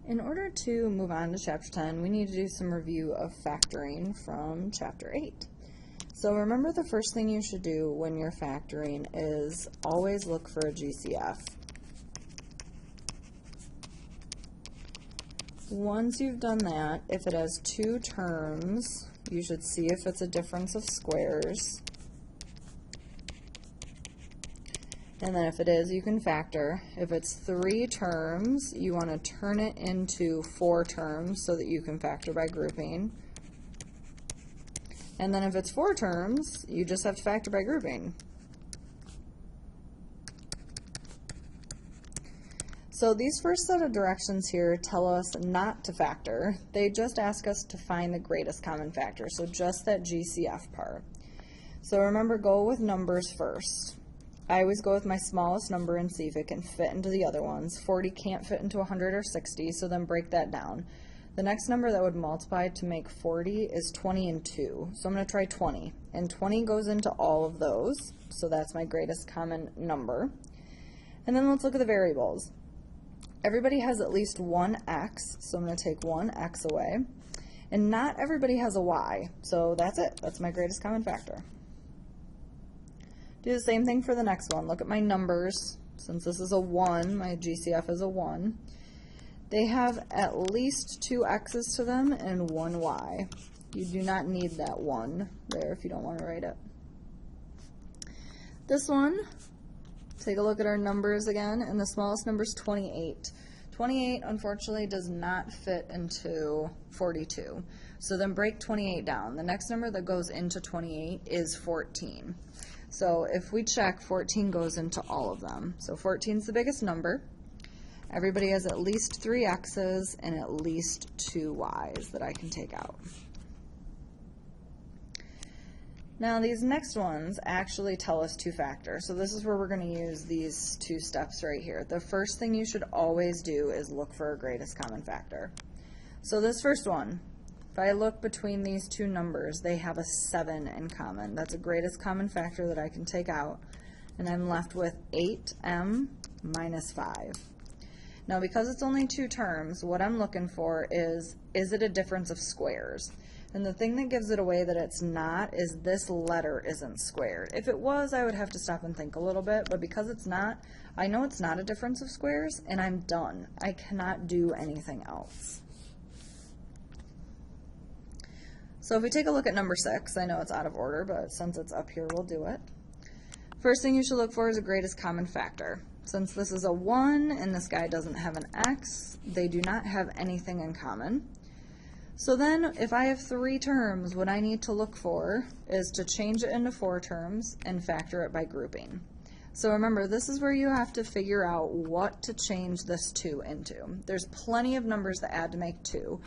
In order to move on to Chapter 10, we need to do some review of factoring from Chapter 8. So remember, the first thing you should do when you're factoring is always look for a GCF. Once you've done that, if it has two terms, you should see if it's a difference of squares. And then if it is, you can factor. If it's 3 terms, you want to turn it into 4 terms so that you can factor by grouping. And then if it's 4 terms, you just have to factor by grouping. So these first set of directions here tell us not to factor. They just ask us to find the greatest common factor, so just that GCF part. So remember, go with numbers first. I always go with my smallest number and see if it can fit into the other ones. 40 can't fit into 100 or 60, so then break that down. The next number that would multiply to make 40 is 20 and 2. So I'm going to try 20. And 20 goes into all of those, so that's my greatest common number. And then let's look at the variables. Everybody has at least one x, so I'm going to take one x away. And not everybody has a y, so that's it. That's my greatest common factor. Do the same thing for the next one. Look at my numbers. Since this is a 1, my GCF is a 1. They have at least 2 x's to them and 1 y. You do not need that 1 there if you don't want to write it. This one, take a look at our numbers again, and the smallest number is 28. 28, unfortunately, does not fit into 42. So then break 28 down. The next number that goes into 28 is 14. So if we check, 14 goes into all of them. So 14 is the biggest number. Everybody has at least 3 x's and at least 2 y's that I can take out. Now these next ones actually tell us to factor. So this is where we're going to use these 2 steps right here. The first thing you should always do is look for a greatest common factor. So this first one, if I look between these 2 numbers, they have a 7 in common. That's a greatest common factor that I can take out. And I'm left with 8m minus 5. Now because it's only 2 terms, what I'm looking for is it a difference of squares? And the thing that gives it away that it's not is this letter isn't squared. If it was, I would have to stop and think a little bit, but because it's not, I know it's not a difference of squares, and I'm done. I cannot do anything else. So if we take a look at number 6, I know it's out of order, but since it's up here, we'll do it. First thing you should look for is a greatest common factor. Since this is a 1 and this guy doesn't have an x, they do not have anything in common. So then if I have 3 terms, what I need to look for is to change it into 4 terms and factor it by grouping. So remember, this is where you have to figure out what to change this 2 into. There's plenty of numbers that add to make 2,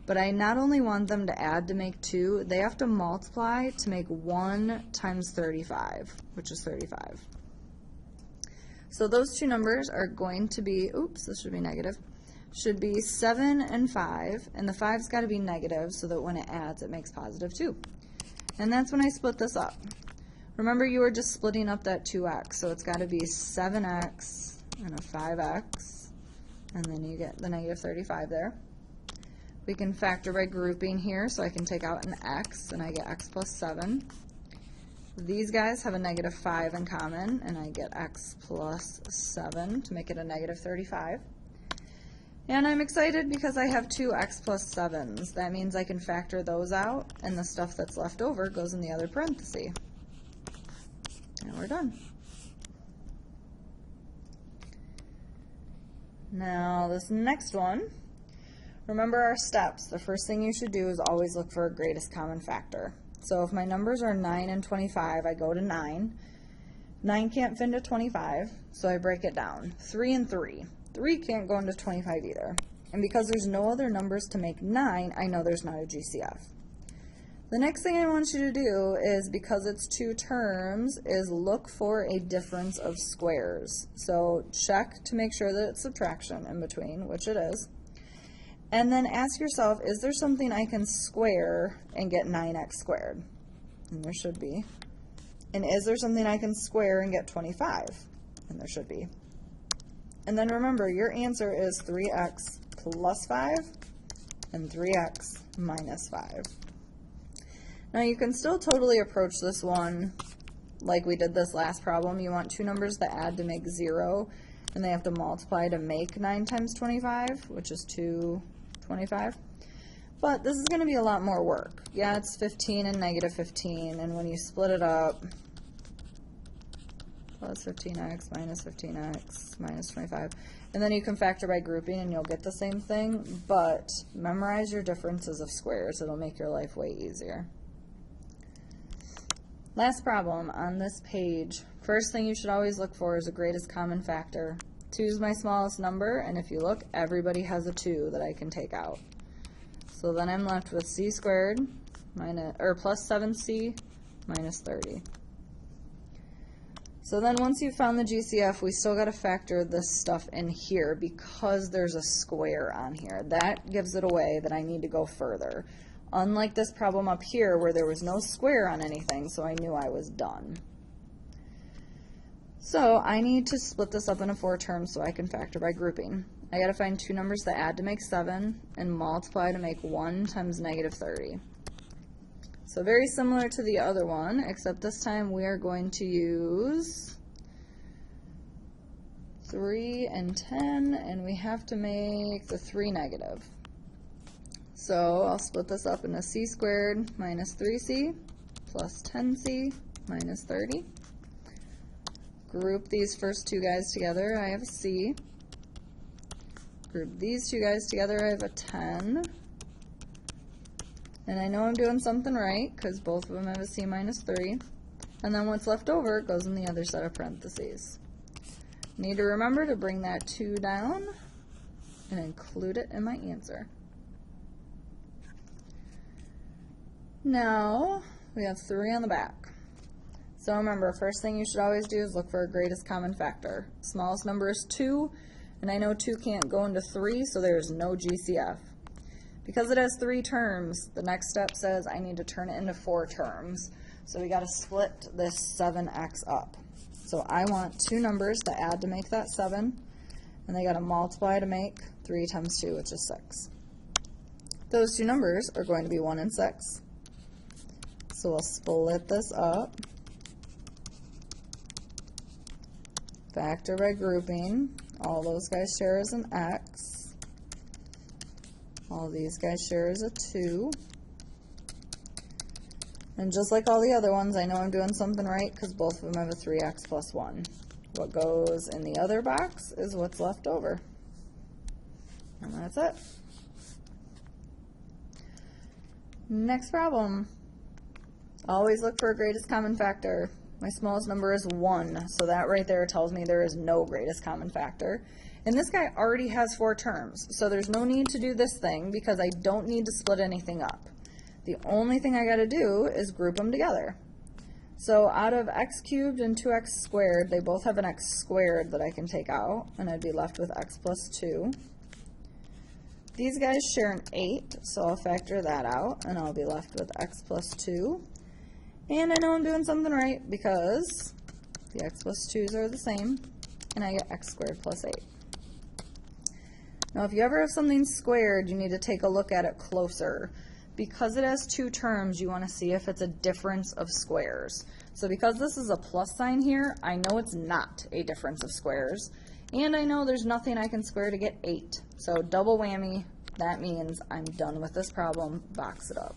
but I not only want them to add to make 2, they have to multiply to make 1 times 35, which is 35. So those 2 numbers are going to be, oops, this should be negative, should be 7 and 5, and the 5's got to be negative so that when it adds it makes positive 2. And that's when I split this up. Remember, you were just splitting up that 2x, so it's got to be 7x and a 5x, and then you get the negative 35 there. We can factor by grouping here, so I can take out an x, and I get x plus 7. These guys have a negative 5 in common, and I get x plus 7 to make it a negative 35. And I'm excited because I have 2 x plus 7s. That means I can factor those out, and the stuff that's left over goes in the other parenthesis. And we're done. Now this next one, remember our steps. The first thing you should do is always look for a greatest common factor. So if my numbers are 9 and 25, I go to 9. 9 can't fit into 25, so I break it down. 3 and 3. 3 can't go into 25 either. And because there's no other numbers to make 9, I know there's not a GCF. The next thing I want you to do is, because it's 2 terms, is look for a difference of squares. So check to make sure that it's subtraction in between, which it is. And then ask yourself, is there something I can square and get 9x squared? And there should be. And is there something I can square and get 25? And there should be. And then remember, your answer is 3x plus 5 and 3x minus 5. Now you can still totally approach this one like we did this last problem. You want two numbers that add to make 0, and they have to multiply to make 9 times 25, which is 225. But this is going to be a lot more work. Yeah, it's 15 and negative 15, and when you split it up, plus 15x minus 15x minus 25. And then you can factor by grouping and you'll get the same thing, but memorize your differences of squares. It'll make your life way easier. Last problem on this page. First thing you should always look for is the greatest common factor. 2 is my smallest number, and if you look, everybody has a 2 that I can take out. So then I'm left with c squared plus 7c minus 30. So then once you've found the GCF, we still got to factor this stuff in here because there's a square on here. That gives it away that I need to go further. Unlike this problem up here where there was no square on anything, so I knew I was done. So I need to split this up into 4 terms so I can factor by grouping. I got to find two numbers that add to make 7 and multiply to make 1 times negative 30. So very similar to the other one, except this time we are going to use 3 and 10, and we have to make the 3 negative. So I'll split this up into c squared minus 3c plus 10c minus 30. Group these first two guys together, I have a c. Group these two guys together, I have a 10. And I know I'm doing something right because both of them have a c minus 3. And then what's left over goes in the other set of parentheses. Need to remember to bring that 2 down and include it in my answer. Now we have 3 on the back. So remember, first thing you should always do is look for a greatest common factor. Smallest number is 2, and I know 2 can't go into 3, so there's no GCF. Because it has 3 terms, the next step says I need to turn it into 4 terms. So we got to split this 7x up. So I want two numbers that add to make that 7, and they got to multiply to make 3 times 2, which is 6. Those two numbers are going to be 1 and 6. So we'll split this up, factor by grouping. All those guys share as an x. All these guys share as a 2. And just like all the other ones, I know I'm doing something right because both of them have a 3x plus 1. What goes in the other box is what's left over. And that's it. Next problem. Always look for a greatest common factor. My smallest number is 1, so that right there tells me there is no greatest common factor. And this guy already has 4 terms, so there's no need to do this thing because I don't need to split anything up. The only thing I got to do is group them together. So out of x cubed and 2x squared, they both have an x squared that I can take out, and I'd be left with x plus 2. These guys share an 8, so I'll factor that out, and I'll be left with x plus 2. And I know I'm doing something right because the x plus 2's are the same, and I get x squared plus 8. Now if you ever have something squared, you need to take a look at it closer. Because it has 2 terms, you want to see if it's a difference of squares. So because this is a plus sign here, I know it's not a difference of squares. And I know there's nothing I can square to get 8. So double whammy, that means I'm done with this problem. Box it up.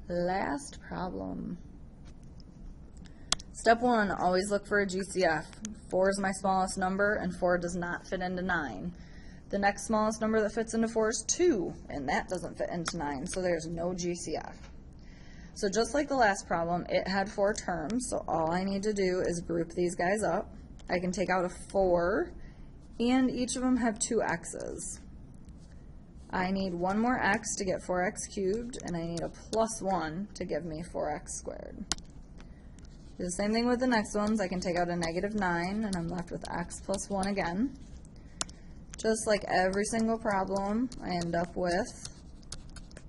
Last problem. Step 1, always look for a GCF. 4 is my smallest number, and 4 does not fit into 9. The next smallest number that fits into 4 is 2, and that doesn't fit into 9, so there's no GCF. So just like the last problem, it had 4 terms, so all I need to do is group these guys up. I can take out a 4, and each of them have 2 x's. I need one more x to get 4x cubed, and I need a plus 1 to give me 4x squared. Do the same thing with the next ones. I can take out a negative 9, and I'm left with x plus 1 again. Just like every single problem, I end up with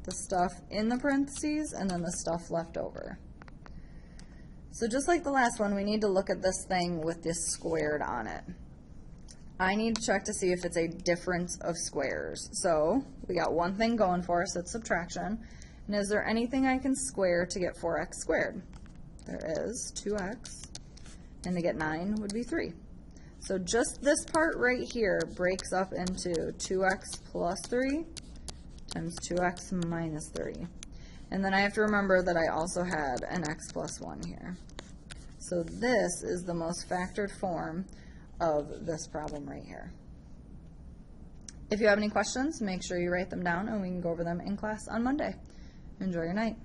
the stuff in the parentheses and then the stuff left over. So just like the last one, we need to look at this thing with this squared on it. I need to check to see if it's a difference of squares. So we got one thing going for us, it's subtraction. And is there anything I can square to get 4x squared? There is 2x, and to get 9 would be 3. So just this part right here breaks up into 2x plus 3 times 2x minus 3. And then I have to remember that I also had an x plus 1 here. So this is the most factored form of this problem right here. If you have any questions, make sure you write them down and we can go over them in class on Monday. Enjoy your night.